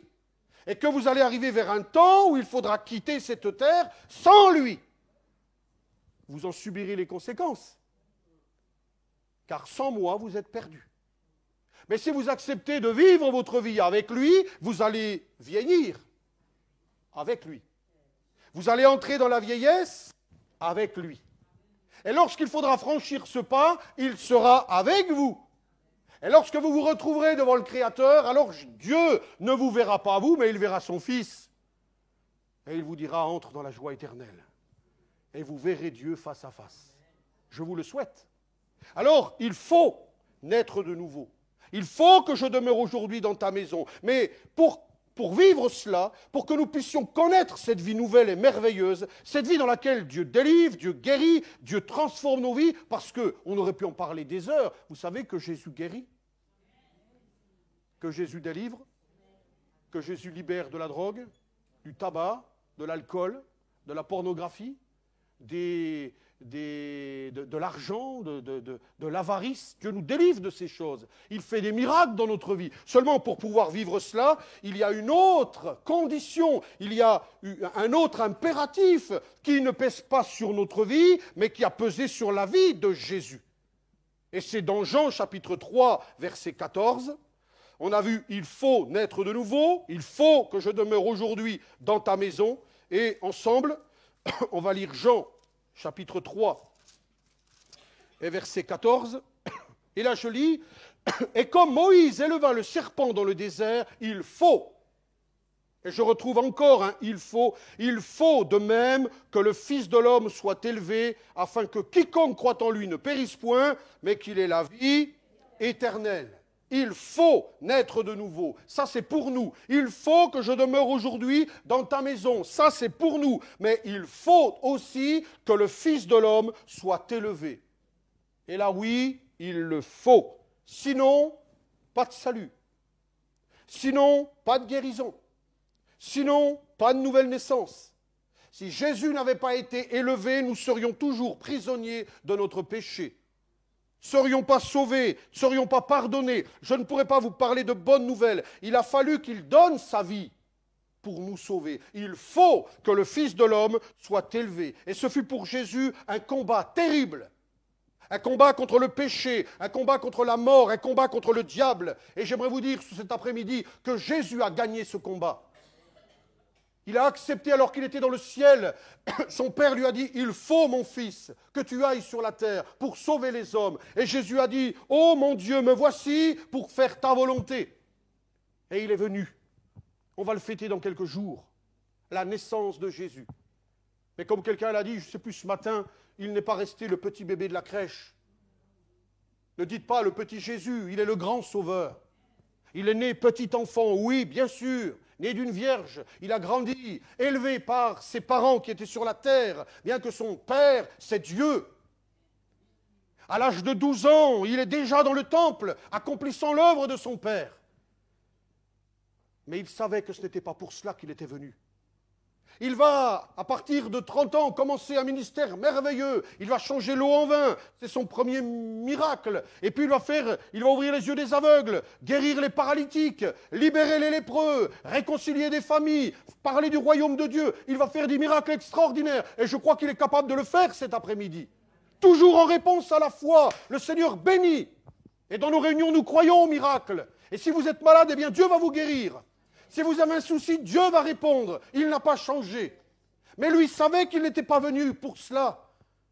Speaker 1: Et que vous allez arriver vers un temps où il faudra quitter cette terre sans lui. Vous en subirez les conséquences. Car sans moi, vous êtes perdus. Mais si vous acceptez de vivre votre vie avec lui, vous allez vieillir avec lui. Vous allez entrer dans la vieillesse avec lui. Et lorsqu'il faudra franchir ce pas, il sera avec vous. Et lorsque vous vous retrouverez devant le Créateur, alors Dieu ne vous verra pas vous, mais il verra son Fils. Et il vous dira, entre dans la joie éternelle. Et vous verrez Dieu face à face. Je vous le souhaite. Alors, il faut naître de nouveau. Il faut que je demeure aujourd'hui dans ta maison. Mais pour vivre cela, pour que nous puissions connaître cette vie nouvelle et merveilleuse, cette vie dans laquelle Dieu délivre, Dieu guérit, Dieu transforme nos vies, parce qu'on aurait pu en parler des heures. Vous savez que Jésus guérit, que Jésus délivre, que Jésus libère de la drogue, du tabac, de l'alcool, de la pornographie, de l'argent, de l'avarice. Dieu nous délivre de ces choses. Il fait des miracles dans notre vie. Seulement pour pouvoir vivre cela, il y a une autre condition, il y a un autre impératif qui ne pèse pas sur notre vie, mais qui a pesé sur la vie de Jésus. Et c'est dans Jean chapitre 3, verset 14. On a vu, il faut naître de nouveau, il faut que je demeure aujourd'hui dans ta maison. Et ensemble, on va lire Jean chapitre 3 et verset 14. Et là je lis, « Et comme Moïse éleva le serpent dans le désert, il faut, et je retrouve encore un il faut de même que le Fils de l'homme soit élevé, afin que quiconque croit en lui ne périsse point, mais qu'il ait la vie éternelle. » Il faut naître de nouveau. Ça, c'est pour nous. Il faut que je demeure aujourd'hui dans ta maison. Ça, c'est pour nous. Mais il faut aussi que le Fils de l'homme soit élevé. Et là, oui, il le faut. Sinon, pas de salut. Sinon, pas de guérison. Sinon, pas de nouvelle naissance. Si Jésus n'avait pas été élevé, nous serions toujours prisonniers de notre péché. Serions pas sauvés, serions pas pardonnés. Je ne pourrais pas vous parler de bonnes nouvelles. Il a fallu qu'il donne sa vie pour nous sauver. Il faut que le Fils de l'homme soit élevé. Et ce fut pour Jésus un combat terrible. Un combat contre le péché, un combat contre la mort, un combat contre le diable. Et j'aimerais vous dire cet après-midi que Jésus a gagné ce combat. Il a accepté alors qu'il était dans le ciel. Son père lui a dit, il faut mon fils que tu ailles sur la terre pour sauver les hommes. Et Jésus a dit, oh mon Dieu, me voici pour faire ta volonté. Et il est venu. On va le fêter dans quelques jours, la naissance de Jésus. Mais comme quelqu'un l'a dit, je ne sais plus ce matin, il n'est pas resté le petit bébé de la crèche. Ne dites pas le petit Jésus, il est le grand sauveur. Il est né petit enfant, oui, bien sûr. Né d'une vierge, il a grandi, élevé par ses parents qui étaient sur la terre, bien que son père, c'est Dieu. À l'âge de 12 ans, il est déjà dans le temple, accomplissant l'œuvre de son père. Mais il savait que ce n'était pas pour cela qu'il était venu. Il va, à partir de 30 ans, commencer un ministère merveilleux. Il va changer l'eau en vin. C'est son premier miracle. Et puis il va ouvrir les yeux des aveugles, guérir les paralytiques, libérer les lépreux, réconcilier des familles, parler du royaume de Dieu. Il va faire des miracles extraordinaires. Et je crois qu'il est capable de le faire cet après-midi. Toujours en réponse à la foi. Le Seigneur bénit. Et dans nos réunions, nous croyons aux miracles. Et si vous êtes malade, eh bien Dieu va vous guérir. Si vous avez un souci, Dieu va répondre. Il n'a pas changé. Mais lui savait qu'il n'était pas venu pour cela.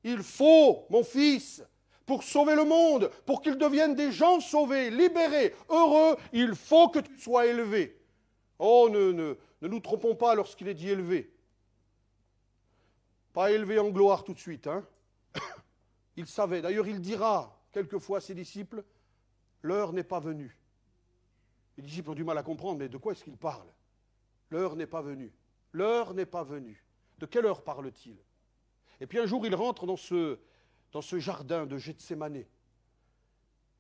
Speaker 1: Il faut, mon fils, pour sauver le monde, pour qu'ils deviennent des gens sauvés, libérés, heureux, il faut que tu sois élevé. Oh, ne nous trompons pas lorsqu'il est dit élevé. Pas élevé en gloire tout de suite. Hein. Il savait. D'ailleurs, il dira quelquefois à ses disciples, l'heure n'est pas venue. Les disciples ont du mal à comprendre, mais de quoi est-ce qu'il parle? L'heure n'est pas venue. L'heure n'est pas venue. De quelle heure parle-t-il? Et puis un jour, il rentre dans ce jardin de Gethsémané.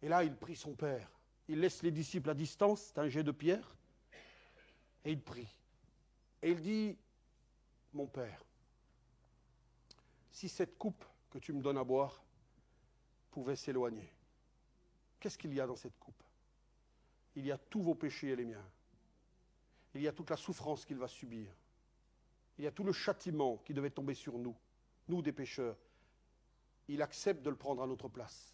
Speaker 1: Et là, il prie son Père. Il laisse les disciples à distance, c'est un jet de pierre, et il prie. Et il dit, mon Père, si cette coupe que tu me donnes à boire pouvait s'éloigner, qu'est-ce qu'il y a dans cette coupe? Il y a tous vos péchés et les miens. Il y a toute la souffrance qu'il va subir. Il y a tout le châtiment qui devait tomber sur nous, nous des pécheurs. Il accepte de le prendre à notre place.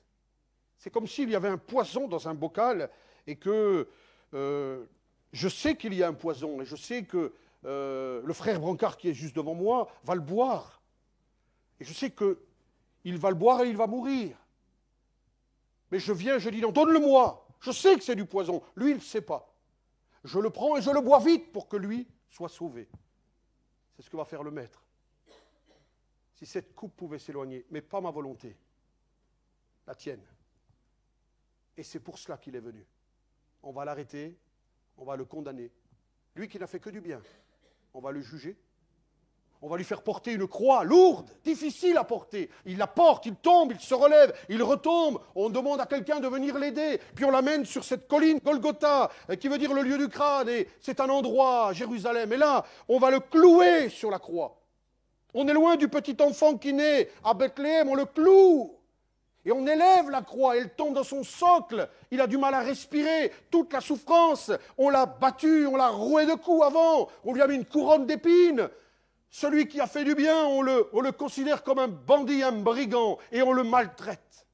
Speaker 1: C'est comme s'il y avait un poison dans un bocal et que je sais qu'il y a un poison et je sais que le frère Brancard qui est juste devant moi va le boire. Et je sais qu'il va le boire et il va mourir. Mais je viens, je dis non, donne-le-moi. Je sais que c'est du poison. Lui, il ne sait pas. Je le prends et je le bois vite pour que lui soit sauvé. C'est ce que va faire le maître. Si cette coupe pouvait s'éloigner, mais pas ma volonté, la tienne. Et c'est pour cela qu'il est venu. On va l'arrêter, on va le condamner. Lui qui n'a fait que du bien, on va le juger. On va lui faire porter une croix lourde, difficile à porter. Il la porte, il tombe, il se relève, il retombe. On demande à quelqu'un de venir l'aider. Puis on l'amène sur cette colline, Golgotha, qui veut dire le lieu du crâne. Et c'est un endroit, Jérusalem. Et là, on va le clouer sur la croix. On est loin du petit enfant qui naît à Bethléem, on le cloue. Et on élève la croix, elle tombe dans son socle. Il a du mal à respirer, toute la souffrance. On l'a battu, on l'a roué de coups avant. On lui a mis une couronne d'épines. Celui qui a fait du bien, on le considère comme un bandit, un brigand, et on le maltraite.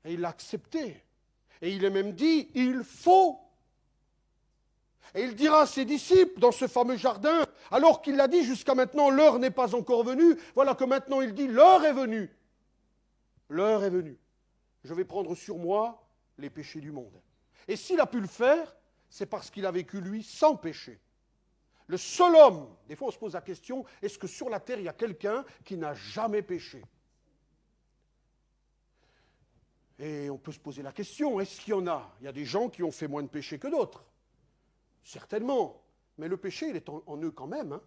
Speaker 1: Et il l'a accepté. Et il est même dit, il faut. Et il dira à ses disciples dans ce fameux jardin, alors qu'il l'a dit jusqu'à maintenant, l'heure n'est pas encore venue, voilà que maintenant il dit, l'heure est venue. L'heure est venue. Je vais prendre sur moi les péchés du monde. Et s'il a pu le faire, c'est parce qu'il a vécu, lui, sans péché. Le seul homme, des fois on se pose la question, est-ce que sur la terre il y a quelqu'un qui n'a jamais péché? Et on peut se poser la question, est-ce qu'il y en a? Il y a des gens qui ont fait moins de péché que d'autres. Certainement. Mais le péché, il est en eux quand même. Hein.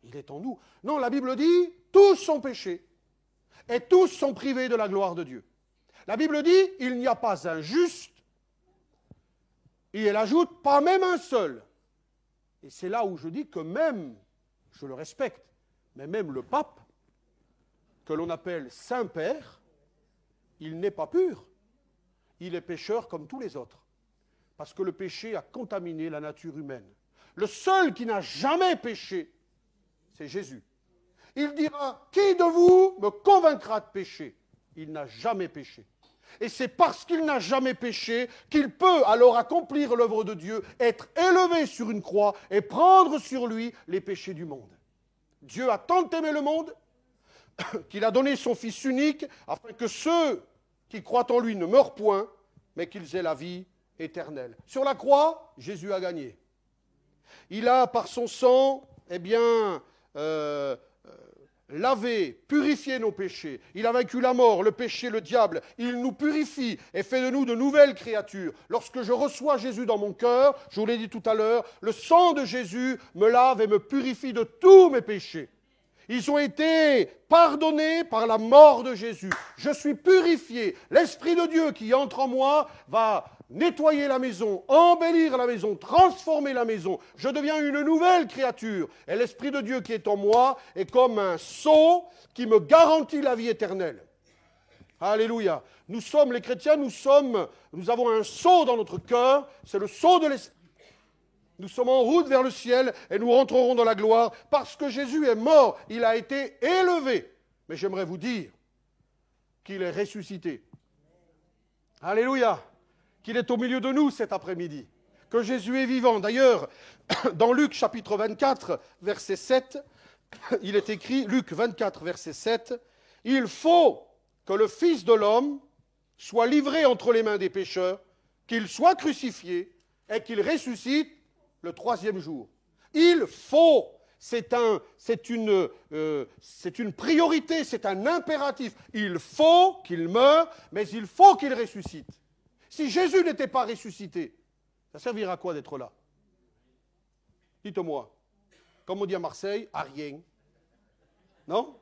Speaker 1: Il est en nous. Non, la Bible dit, tous sont péchés. Et tous sont privés de la gloire de Dieu. La Bible dit, il n'y a pas un juste. Et elle ajoute, pas même un seul. Et c'est là où je dis que même, je le respecte, mais même le pape, que l'on appelle Saint-Père, il n'est pas pur. Il est pécheur comme tous les autres. Parce que le péché a contaminé la nature humaine. Le seul qui n'a jamais péché, c'est Jésus. Il dira, qui de vous me convaincra de pécher? Il n'a jamais péché. Et c'est parce qu'il n'a jamais péché qu'il peut alors accomplir l'œuvre de Dieu, être élevé sur une croix et prendre sur lui les péchés du monde. Dieu a tant aimé le monde qu'il a donné son Fils unique afin que ceux qui croient en lui ne meurent point, mais qu'ils aient la vie éternelle. Sur la croix, Jésus a gagné. Il a, par son sang, lavé, purifié nos péchés. Il a vaincu la mort, le péché, le diable. Il nous purifie et fait de nous de nouvelles créatures. Lorsque je reçois Jésus dans mon cœur, je vous l'ai dit tout à l'heure, le sang de Jésus me lave et me purifie de tous mes péchés. Ils ont été pardonnés par la mort de Jésus. Je suis purifié. L'Esprit de Dieu qui entre en moi va nettoyer la maison, embellir la maison, transformer la maison. Je deviens une nouvelle créature. Et l'Esprit de Dieu qui est en moi est comme un sceau qui me garantit la vie éternelle. Alléluia. Nous sommes, les chrétiens, nous avons un sceau dans notre cœur, c'est le sceau de l'Esprit. Nous sommes en route vers le ciel et nous rentrerons dans la gloire parce que Jésus est mort, il a été élevé. Mais j'aimerais vous dire qu'il est ressuscité. Alléluia. Qu'il est au milieu de nous cet après-midi. Que Jésus est vivant. D'ailleurs, dans Luc chapitre 24, verset 7, il est écrit, Luc 24, verset 7, « Il faut que le Fils de l'homme soit livré entre les mains des pécheurs, qu'il soit crucifié et qu'il ressuscite le troisième jour. » Il faut. c'est une priorité, c'est un impératif. Il faut qu'il meure, mais il faut qu'il ressuscite. Si Jésus n'était pas ressuscité, ça servira à quoi d'être là? Dites-moi, comme on dit à Marseille, à rien. Non?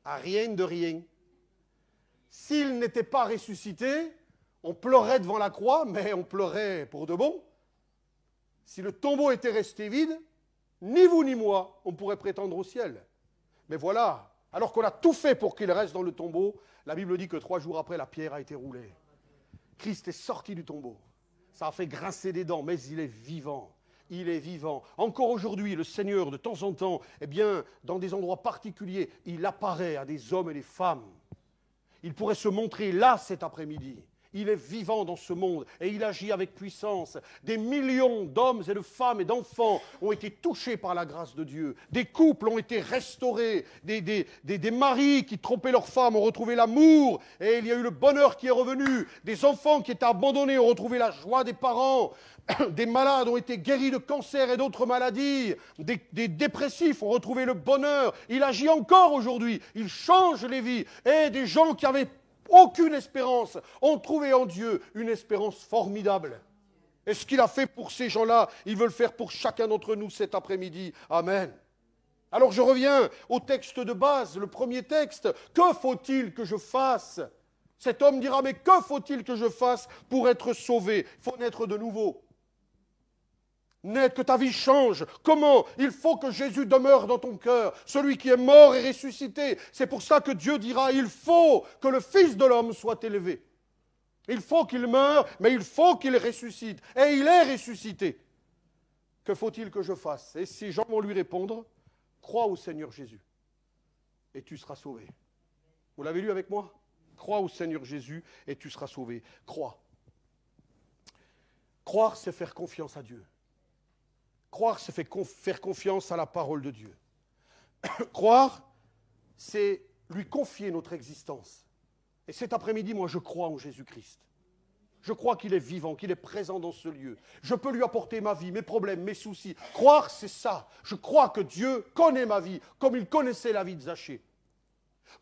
Speaker 1: À rien de rien. S'il n'était pas ressuscité, on pleurait devant la croix, mais on pleurait pour de bon. Si le tombeau était resté vide, ni vous ni moi, on pourrait prétendre au ciel. Mais voilà, alors qu'on a tout fait pour qu'il reste dans le tombeau, la Bible dit que 3 jours après, la pierre a été roulée. Christ est sorti du tombeau. Ça a fait grincer des dents, mais il est vivant. Il est vivant. Encore aujourd'hui, le Seigneur, de temps en temps, eh bien, dans des endroits particuliers, il apparaît à des hommes et des femmes. Il pourrait se montrer là cet après-midi. Il est vivant dans ce monde et il agit avec puissance. Des millions d'hommes et de femmes et d'enfants ont été touchés par la grâce de Dieu. Des couples ont été restaurés. Des maris qui trompaient leurs femmes ont retrouvé l'amour et il y a eu le bonheur qui est revenu. Des enfants qui étaient abandonnés ont retrouvé la joie des parents. Des malades ont été guéris de cancer et d'autres maladies. Des dépressifs ont retrouvé le bonheur. Il agit encore aujourd'hui. Il change les vies. Et des gens qui avaient aucune espérance ont trouvé en Dieu une espérance formidable. Et ce qu'il a fait pour ces gens-là, il veut le faire pour chacun d'entre nous cet après-midi. Amen. Alors je reviens au texte de base, le premier texte. Que faut-il que je fasse? Cet homme dira, mais que faut-il que je fasse pour être sauvé? Il faut naître de nouveau. Naître, que ta vie change. Comment? Il faut que Jésus demeure dans ton cœur, celui qui est mort et ressuscité. C'est pour ça que Dieu dira, il faut que le Fils de l'homme soit élevé. Il faut qu'il meure, mais il faut qu'il ressuscite. Et il est ressuscité. Que faut-il que je fasse? Et si gens vont lui répondre, crois au Seigneur Jésus, et tu seras sauvé. Vous l'avez lu avec moi? Crois au Seigneur Jésus, et tu seras sauvé. Crois. Croire, c'est faire confiance à Dieu. Croire, c'est faire confiance à la parole de Dieu. Croire, c'est lui confier notre existence. Et cet après-midi, moi, je crois en Jésus-Christ. Je crois qu'il est vivant, qu'il est présent dans ce lieu. Je peux lui apporter ma vie, mes problèmes, mes soucis. Croire, c'est ça. Je crois que Dieu connaît ma vie, comme il connaissait la vie de Zachée.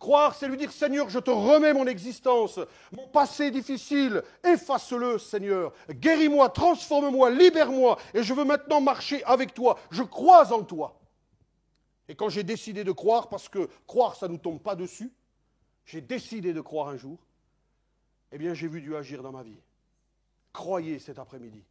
Speaker 1: Croire, c'est lui dire, Seigneur, je te remets mon existence, mon passé difficile, efface-le, Seigneur. Guéris-moi, transforme-moi, libère-moi, et je veux maintenant marcher avec toi. Je crois en toi. Et quand j'ai décidé de croire, parce que croire, ça ne nous tombe pas dessus, j'ai décidé de croire un jour, eh bien, j'ai vu Dieu agir dans ma vie. Croyez cet après-midi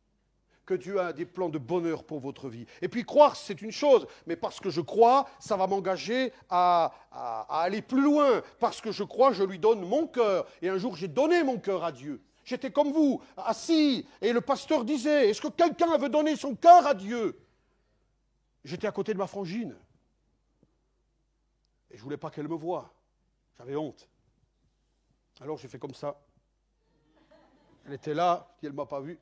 Speaker 1: que Dieu a des plans de bonheur pour votre vie. Et puis croire, c'est une chose, mais parce que je crois, ça va m'engager à aller plus loin. Parce que je crois, je lui donne mon cœur. Et un jour, j'ai donné mon cœur à Dieu. J'étais comme vous, assis, et le pasteur disait, est-ce que quelqu'un veut donner son cœur à Dieu? J'étais à côté de ma frangine. Et je ne voulais pas qu'elle me voie. J'avais honte. Alors j'ai fait comme ça. Elle était là, puis elle ne m'a pas vu.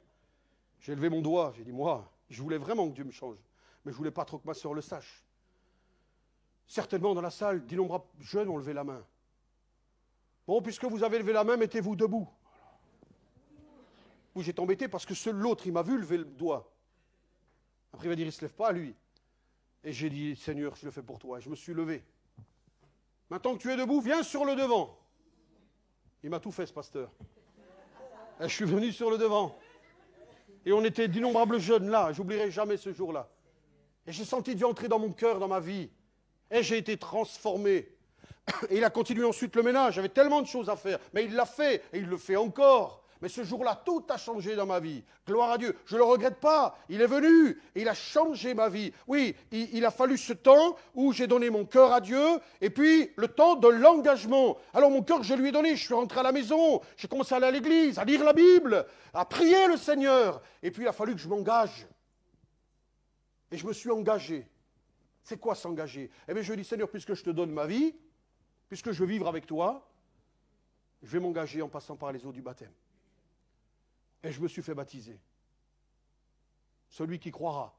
Speaker 1: J'ai levé mon doigt, j'ai dit, moi, je voulais vraiment que Dieu me change, mais je ne voulais pas trop que ma sœur le sache. Certainement, dans la salle, d'innombrables jeunes ont levé la main. Bon, puisque vous avez levé la main, mettez-vous debout. Oui, j'étais embêté parce que seul l'autre, il m'a vu lever le doigt. Après, il va dire, il ne se lève pas, lui. Et j'ai dit, Seigneur, je le fais pour toi. Et je me suis levé. Maintenant que tu es debout, viens sur le devant. Il m'a tout fait, ce pasteur. Et je suis venu sur le devant. Et on était d'innombrables jeunes là, j'oublierai jamais ce jour-là. Et j'ai senti Dieu entrer dans mon cœur, dans ma vie. Et j'ai été transformé. Et il a continué ensuite le ménage, j'avais tellement de choses à faire. Mais il l'a fait, et il le fait encore. Mais ce jour-là, tout a changé dans ma vie. Gloire à Dieu. Je ne le regrette pas. Il est venu et il a changé ma vie. Oui, il a fallu ce temps où j'ai donné mon cœur à Dieu et puis le temps de l'engagement. Alors mon cœur, je lui ai donné. Je suis rentré à la maison. J'ai commencé à aller à l'église, à lire la Bible, à prier le Seigneur. Et puis il a fallu que je m'engage. Et je me suis engagé. C'est quoi s'engager? Eh bien, je dis, Seigneur, puisque je te donne ma vie, puisque je veux vivre avec toi, je vais m'engager en passant par les eaux du baptême. Et je me suis fait baptiser. Celui qui croira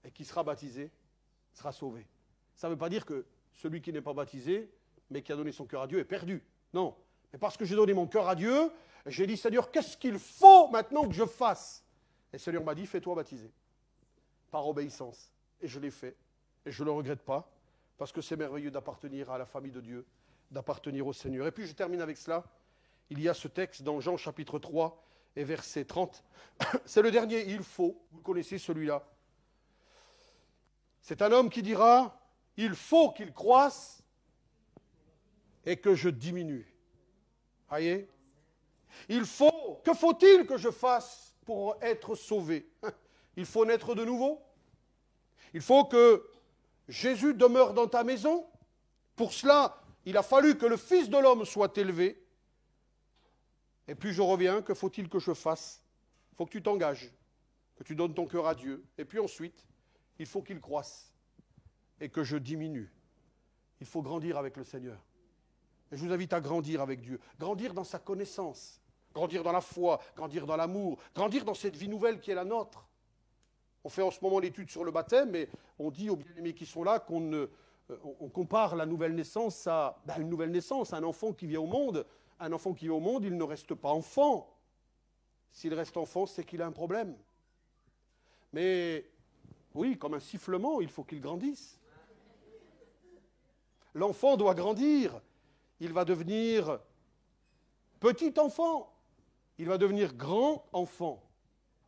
Speaker 1: et qui sera baptisé sera sauvé. Ça ne veut pas dire que celui qui n'est pas baptisé, mais qui a donné son cœur à Dieu, est perdu. Non. Mais parce que j'ai donné mon cœur à Dieu, j'ai dit, Seigneur, qu'est-ce qu'il faut maintenant que je fasse? Et le Seigneur m'a dit, fais-toi baptiser. Par obéissance. Et je l'ai fait. Et je ne le regrette pas, parce que c'est merveilleux d'appartenir à la famille de Dieu, d'appartenir au Seigneur. Et puis je termine avec cela. Il y a ce texte dans Jean chapitre 3 et verset 30. C'est le dernier, il faut, vous connaissez celui-là. C'est un homme qui dira, il faut qu'il croisse et que je diminue. Voyez ? Il faut, que faut-il que je fasse pour être sauvé ? Il faut naître de nouveau. Il faut que Jésus demeure dans ta maison. Pour cela, il a fallu que le Fils de l'homme soit élevé. Et puis je reviens, que faut-il que je fasse ? Il faut que tu t'engages, que tu donnes ton cœur à Dieu. Et puis ensuite, il faut qu'il croisse et que je diminue. Il faut grandir avec le Seigneur. Et je vous invite à grandir avec Dieu, grandir dans sa connaissance, grandir dans la foi, grandir dans l'amour, grandir dans cette vie nouvelle qui est la nôtre. On fait en ce moment l'étude sur le baptême, et on dit aux bien-aimés qui sont là qu'on compare la nouvelle naissance à une nouvelle naissance, un enfant qui vient au monde. Un enfant qui vient au monde, il ne reste pas enfant. S'il reste enfant, c'est qu'il a un problème. Mais oui, comme un sifflement, il faut qu'il grandisse. L'enfant doit grandir. Il va devenir petit enfant. Il va devenir grand enfant.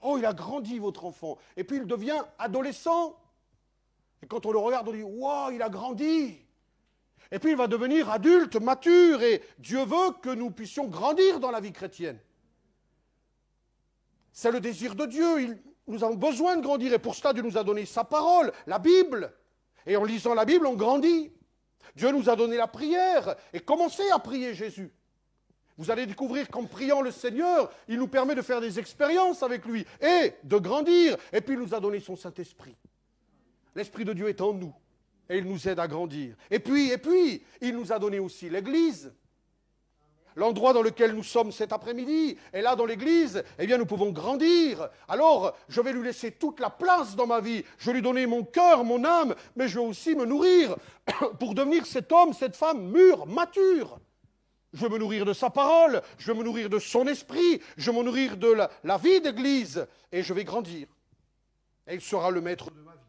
Speaker 1: Oh, il a grandi, votre enfant. Et puis il devient adolescent. Et quand on le regarde, on dit, wow, il a grandi. Et puis il va devenir adulte, mature. Et Dieu veut que nous puissions grandir dans la vie chrétienne. C'est le désir de Dieu. Nous avons besoin de grandir. Et pour cela, Dieu nous a donné sa parole, la Bible. Et en lisant la Bible, on grandit. Dieu nous a donné la prière. Et commencez à prier Jésus. Vous allez découvrir qu'en priant le Seigneur, il nous permet de faire des expériences avec lui et de grandir. Et puis il nous a donné son Saint-Esprit. L'Esprit de Dieu est en nous et il nous aide à grandir. Et puis, il nous a donné aussi l'Église. L'endroit dans lequel nous sommes cet après-midi. Et là, dans l'Église, eh bien, nous pouvons grandir. Alors, je vais lui laisser toute la place dans ma vie. Je vais lui donner mon cœur, mon âme, mais je vais aussi me nourrir pour devenir cet homme, cette femme mûre, mature. Je vais me nourrir de sa parole, je vais me nourrir de son esprit, je vais me nourrir de la vie d'Église, et je vais grandir. Et il sera le maître de ma vie.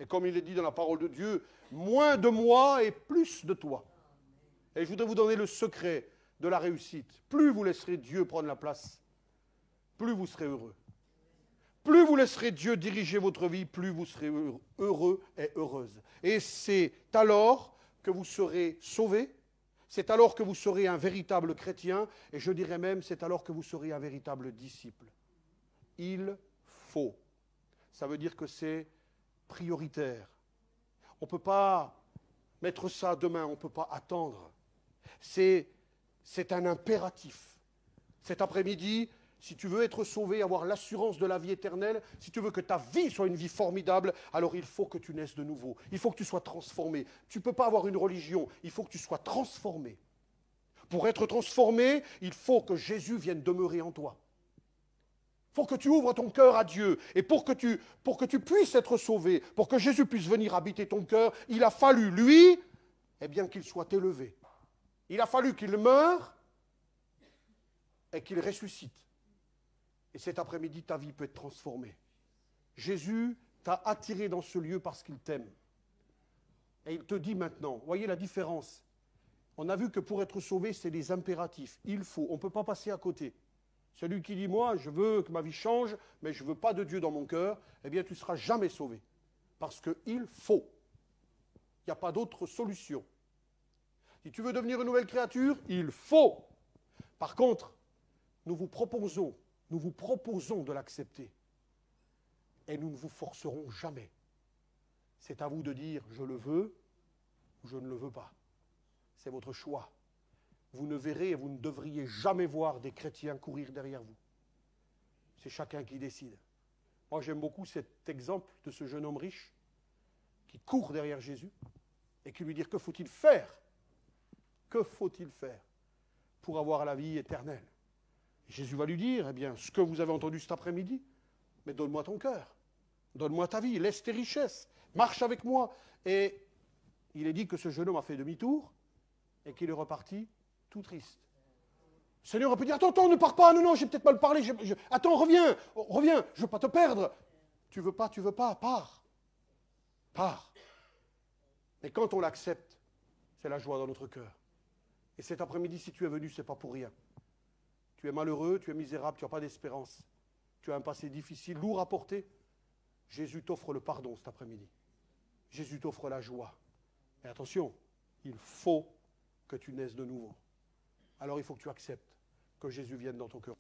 Speaker 1: Et comme il est dit dans la parole de Dieu, moins de moi et plus de toi. Et je voudrais vous donner le secret de la réussite. Plus vous laisserez Dieu prendre la place, plus vous serez heureux. Plus vous laisserez Dieu diriger votre vie, plus vous serez heureux et heureuse. Et c'est alors que vous serez sauvés. C'est alors que vous serez un véritable chrétien, et je dirais même, c'est alors que vous serez un véritable disciple. Il faut. Ça veut dire que c'est prioritaire. On ne peut pas mettre ça demain, on ne peut pas attendre. C'est un impératif. Cet après-midi, si tu veux être sauvé, avoir l'assurance de la vie éternelle, si tu veux que ta vie soit une vie formidable, alors il faut que tu naisses de nouveau. Il faut que tu sois transformé. Tu ne peux pas avoir une religion, il faut que tu sois transformé. Pour être transformé, il faut que Jésus vienne demeurer en toi. Il faut que tu ouvres ton cœur à Dieu. Et pour que tu puisses être sauvé, pour que Jésus puisse venir habiter ton cœur, il a fallu, lui, eh bien, qu'il soit élevé. Il a fallu qu'il meure et qu'il ressuscite. Et cet après-midi, ta vie peut être transformée. Jésus t'a attiré dans ce lieu parce qu'il t'aime. Et il te dit maintenant, voyez la différence. On a vu que pour être sauvé, c'est des impératifs. Il faut, on ne peut pas passer à côté. Celui qui dit, moi, je veux que ma vie change, mais je ne veux pas de Dieu dans mon cœur, eh bien, tu ne seras jamais sauvé. Parce qu'il faut. Il n'y a pas d'autre solution. Si tu veux devenir une nouvelle créature, il faut. Par contre, nous vous proposons de l'accepter. Et nous ne vous forcerons jamais. C'est à vous de dire, je le veux ou je ne le veux pas. C'est votre choix. Vous ne verrez et vous ne devriez jamais voir des chrétiens courir derrière vous. C'est chacun qui décide. Moi, j'aime beaucoup cet exemple de ce jeune homme riche qui court derrière Jésus et qui lui dit, que faut-il faire ? Que faut-il faire pour avoir la vie éternelle ? Jésus va lui dire, eh bien, ce que vous avez entendu cet après-midi, mais donne-moi ton cœur, donne-moi ta vie, laisse tes richesses, marche avec moi. Et il est dit que ce jeune homme a fait demi-tour et qu'il est reparti tout triste. Le Seigneur a pu dire, attends, ne pars pas, non, j'ai peut-être mal parlé, attends, reviens, je ne veux pas te perdre. Tu veux pas, pars. Et quand on l'accepte, c'est la joie dans notre cœur. Et cet après-midi, si tu es venu, ce n'est pas pour rien. Tu es malheureux, tu es misérable, tu n'as pas d'espérance. Tu as un passé difficile, lourd à porter. Jésus t'offre le pardon cet après-midi. Jésus t'offre la joie. Et attention, il faut que tu naisses de nouveau. Alors il faut que tu acceptes que Jésus vienne dans ton cœur.